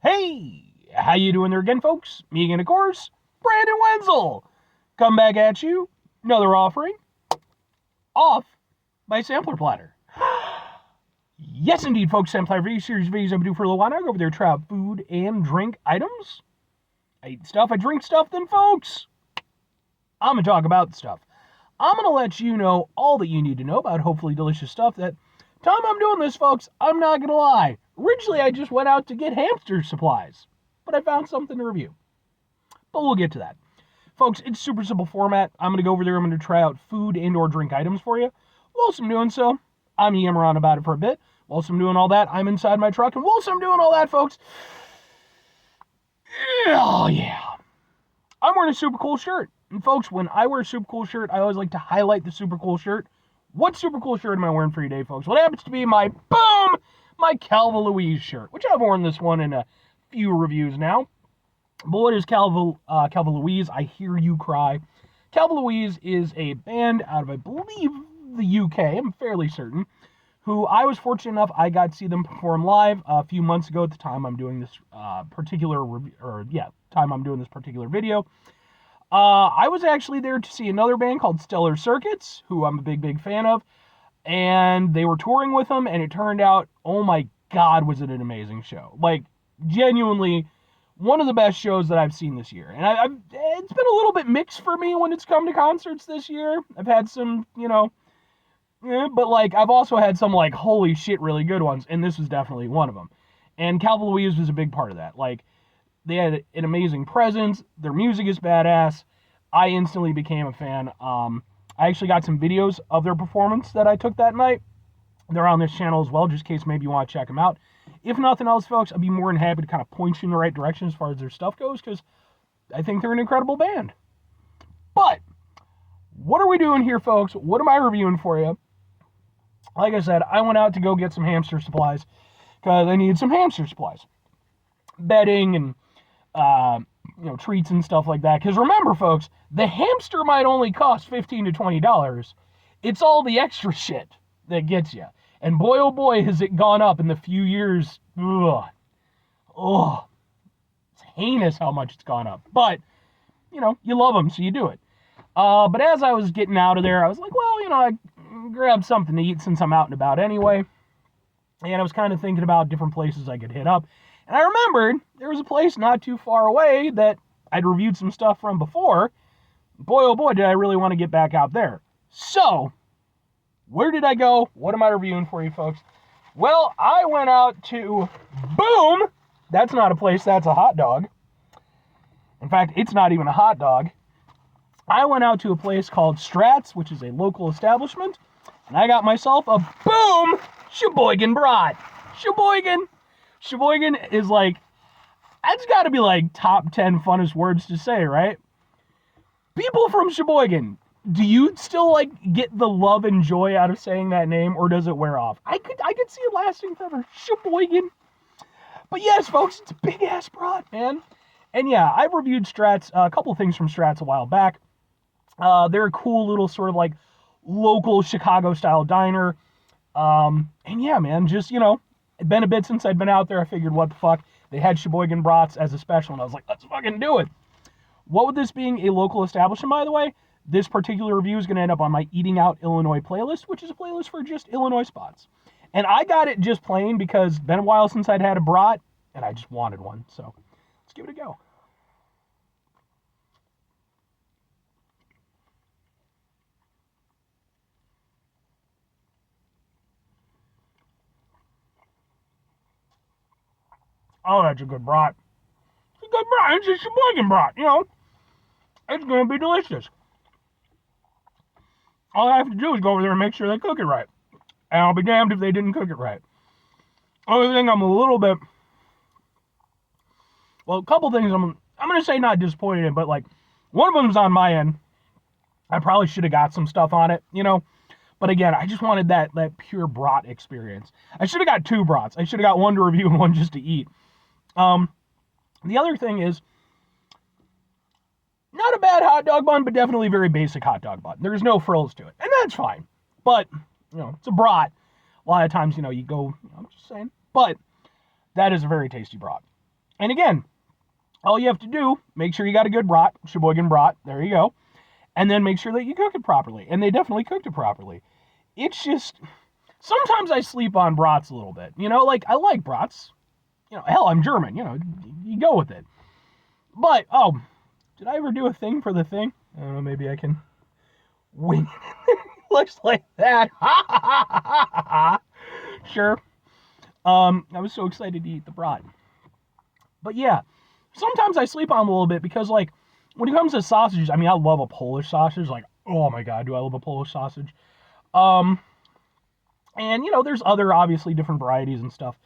Hey, how you doing there again, folks? Me again, of course, Brandon Wenzel. Come back at you, another offering, off by Sampler Platter. Yes, indeed, folks, Sampler video series videos I do for a little while now. I go over there, try out food and drink items. I eat stuff, I drink stuff, then, folks, I'm going to talk about stuff. I'm going to let you know all that you need to know about hopefully delicious stuff. That time I'm doing this, folks, I'm not going to lie. Originally, I just went out to get hamster supplies, but I found something to review. But we'll get to that. Folks, it's super simple format. I'm going to go over there. I'm going to try out food and or drink items for you. Whilst I'm doing so, I'm yammering on about it for a bit. Whilst I'm doing all that, I'm inside my truck. And whilst I'm doing all that, folks, oh yeah, I'm wearing a super cool shirt. And folks, when I wear a super cool shirt, I always like to highlight the super cool shirt. What super cool shirt am I wearing for you today, folks? What happens to be my Calvin Louise shirt, which I've worn this one in a few reviews now. But what is Calvin Louise? I hear you cry. Calvin Louise is a band out of, I believe, the UK. I'm fairly certain. Who I was fortunate enough, I got to see them perform live a few months ago at the time I'm doing this particular video. I was actually there to see another band called Stellar Circuits, who I'm a big fan of, and they were touring with them, and it turned out, oh my God, was it an amazing show. Like, genuinely, one of the best shows that I've seen this year. And it's been a little bit mixed for me when it's come to concerts this year. I've had some, but like, I've also had some, like, holy shit, really good ones, and this was definitely one of them. And Calvin Louise was a big part of that. Like, they had an amazing presence. Their music is badass. I instantly became a fan. I actually got some videos of their performance that I took that night. They're on this channel as well, just in case maybe you want to check them out. If nothing else, folks, I'd be more than happy to kind of point you in the right direction as far as their stuff goes, because I think they're an incredible band. But what are we doing here, folks? What am I reviewing for you? Like I said, I went out to go get some hamster supplies because I needed some hamster supplies. Bedding and treats and stuff like that. Because remember, folks, the hamster might only cost $15 to $20. It's all the extra shit that gets you. And boy, oh boy, has it gone up in the few years. Ugh. It's heinous how much it's gone up. But, you love them, so you do it. But as I was getting out of there, I was like, well, I grabbed something to eat since I'm out and about anyway. And I was kind of thinking about different places I could hit up. And I remembered there was a place not too far away that I'd reviewed some stuff from before. Boy, oh boy, did I really want to get back out there. So, where did I go? What am I reviewing for you, folks? Well, I went out to Boom. That's not a place, that's a hot dog. In fact, it's not even a hot dog. I went out to a place called Strat's, which is a local establishment, and I got myself a Boom Sheboygan Brat. Sheboygan is like, that's got to be like top 10 funnest words to say, right? People from Sheboygan, do you still like get the love and joy out of saying that name, or does it wear off? I could see it lasting forever. Sheboygan. But yes, folks, it's a big ass brat, man. And yeah, I've reviewed Strat's, a couple things from Strat's a while back. They're a cool little sort of like local Chicago style diner. And yeah, man, just, it'd been a bit since I'd been out there. I figured, what the fuck? They had Sheboygan Brats as a special, and I was like, let's fucking do it. What with this being a local establishment, by the way, this particular review is going to end up on my Eating Out Illinois playlist, which is a playlist for just Illinois spots. And I got it just plain because it's been a while since I'd had a brat, and I just wanted one. So let's give it a go. Oh, that's a good brat. It's a good brat. It's a Sheboygan brat, It's going to be delicious. All I have to do is go over there and make sure they cook it right. And I'll be damned if they didn't cook it right. Only thing I'm a little bit... Well, a couple things I'm going to say not disappointed in, but, like, one of them's on my end. I probably should have got some stuff on it, But again, I just wanted that pure brat experience. I should have got two brats. I should have got one to review and one just to eat. The other thing is, not a bad hot dog bun, but definitely very basic hot dog bun. There's no frills to it, and that's fine. But, it's a brat. A lot of times, you go, I'm just saying. But that is a very tasty brat. And again, all you have to do, make sure you got a good brat, Sheboygan brat, there you go, and then make sure that you cook it properly. And they definitely cooked it properly. It's just, sometimes I sleep on brats a little bit. Like, I like brats. Hell, I'm German, you go with it. But, oh, did I ever do a thing for the thing? I don't know, maybe I can wing it. Looks like that. Sure. I was so excited to eat the brat. But yeah, sometimes I sleep on them a little bit because, like, when it comes to sausages, I mean, I love a Polish sausage. Like, oh my God, do I love a Polish sausage? And, there's other, obviously, different varieties and stuff.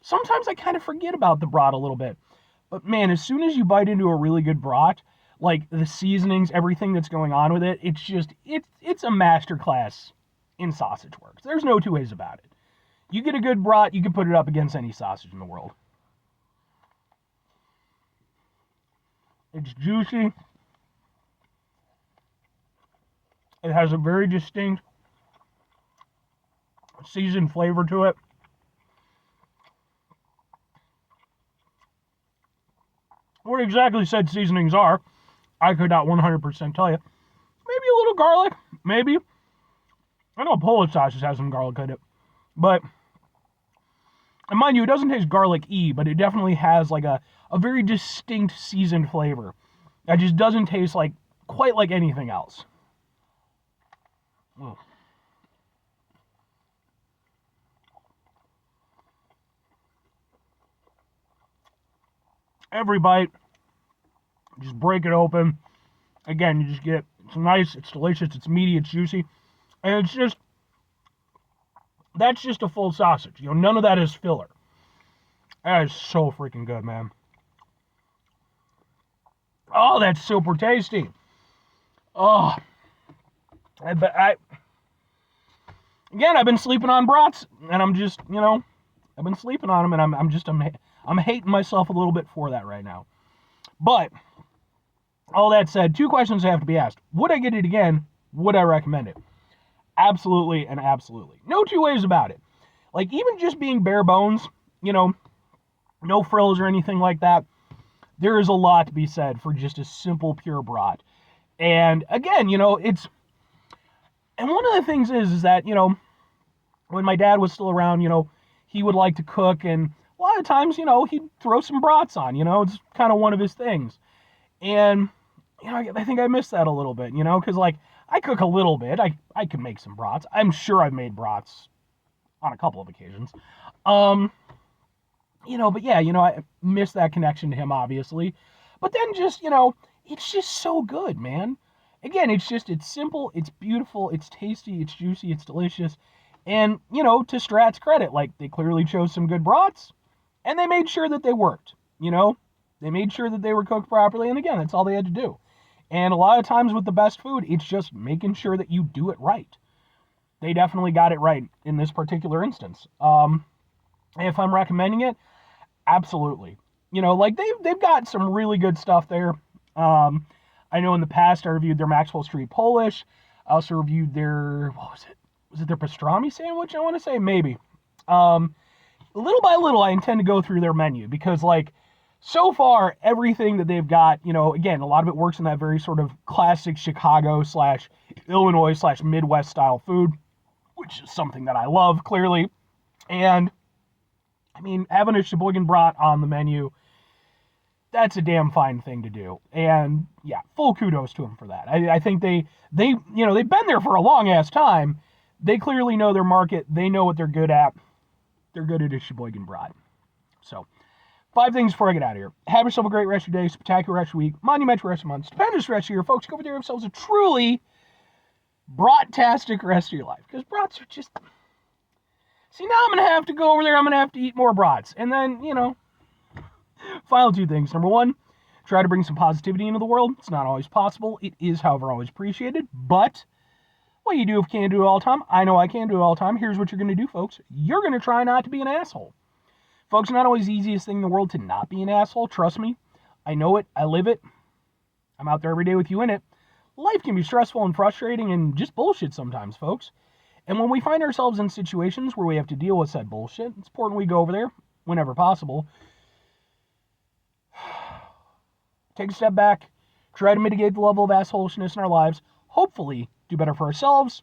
Sometimes I kind of forget about the brat a little bit. But man, as soon as you bite into a really good brat, like the seasonings, everything that's going on with it, it's a masterclass in sausage works. There's no two ways about it. You get a good brat, you can put it up against any sausage in the world. It's juicy. It has a very distinct seasoned flavor to it. What exactly said seasonings are, I could not 100% tell you. Maybe a little garlic, maybe. I know Polish sausage has some garlic in it. But, and mind you, it doesn't taste garlic-y, but it definitely has like a very distinct seasoned flavor. That just doesn't taste like quite like anything else. Mm. Every bite, just break it open. Again, you just get, it's nice, it's delicious, it's meaty, it's juicy. And it's just, that's just a full sausage. None of that is filler. That is so freaking good, man. Oh, that's super tasty. Oh. Again, I've been sleeping on brats, and I'm just, I've been sleeping on them, and I'm hating myself a little bit for that right now. But, all that said, 2 questions have to be asked. Would I get it again? Would I recommend it? Absolutely and absolutely. No two ways about it. Like, even just being bare bones, no frills or anything like that, there is a lot to be said for just a simple, pure brat. And, again, it's... And one of the things is that, when my dad was still around, he would like to cook, and a lot of times, he'd throw some brats on, it's kind of one of his things. And, I think I miss that a little bit, because, like, I cook a little bit. I can make some brats. I'm sure I've made brats on a couple of occasions. But yeah, I miss that connection to him, obviously. But then just, it's just so good, man. Again, it's simple, it's beautiful, it's tasty, it's juicy, it's delicious. And, to Strat's credit, like, they clearly chose some good brats, and they made sure that they worked, They made sure that they were cooked properly, and again, that's all they had to do. And a lot of times with the best food, it's just making sure that you do it right. They definitely got it right in this particular instance. If I'm recommending it, absolutely. Like, they've got some really good stuff there. I know in the past I reviewed their Maxwell Street Polish. I also reviewed their, what was it? Was it their pastrami sandwich, I want to say? Maybe. Little by little, I intend to go through their menu because, like, so far, everything that they've got, again, a lot of it works in that very sort of classic Chicago / Illinois / Midwest style food, which is something that I love, clearly. And, I mean, having a Sheboygan brat on the menu, that's a damn fine thing to do. And, yeah, full kudos to them for that. I think they've been there for a long-ass time. They clearly know their market. They know what they're good at. They're good at a Sheboygan brat. So, 5 things before I get out of here. Have yourself a great rest of your day, spectacular rest of your week, monumental rest of your month, stupendous rest of your year. Folks, go over there and have yourselves a truly brat-tastic rest of your life. Because brats are just... See, now I'm going to have to go over there. I'm going to have to eat more brats. And then, final 2 things. Number 1, try to bring some positivity into the world. It's not always possible. It is, however, always appreciated. But what you do if you can't do it all the time, I know I can't do it all the time. Here's what you're going to do, folks. You're going to try not to be an asshole. Folks, not always the easiest thing in the world to not be an asshole. Trust me. I know it. I live it. I'm out there every day with you in it. Life can be stressful and frustrating and just bullshit sometimes, folks. And when we find ourselves in situations where we have to deal with said bullshit, it's important we go over there, whenever possible, take a step back, try to mitigate the level of assholishness in our lives, hopefully do better for ourselves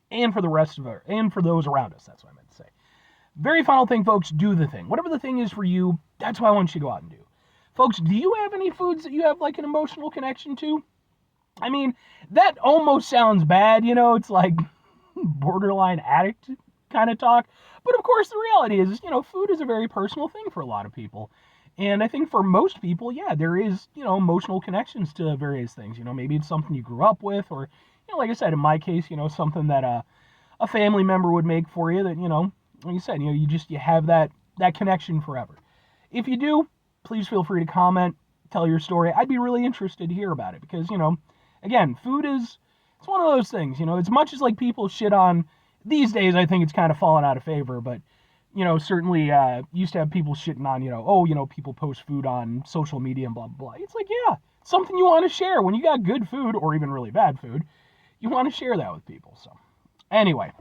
and for the rest of our, and for those around us. That's what I meant to say. Very final thing, folks, do the thing. Whatever the thing is for you, that's what I want you to go out and do. Folks, do you have any foods that you have like an emotional connection to? I mean, that almost sounds bad, it's like borderline addict kind of talk. But of course, the reality is, food is a very personal thing for a lot of people. And I think for most people, yeah, there is, emotional connections to various things. Maybe it's something you grew up with, or, like I said, in my case, something that a family member would make for you that, like you said, you have that connection forever. If you do, please feel free to comment, tell your story. I'd be really interested to hear about it because, again, food is, it's one of those things, as much as like people shit on, these days I think it's kind of fallen out of favor, but, certainly used to have people shitting on, people post food on social media and blah, blah, blah. It's like, yeah, something you want to share. When you got good food or even really bad food, you want to share that with people. So, anyway,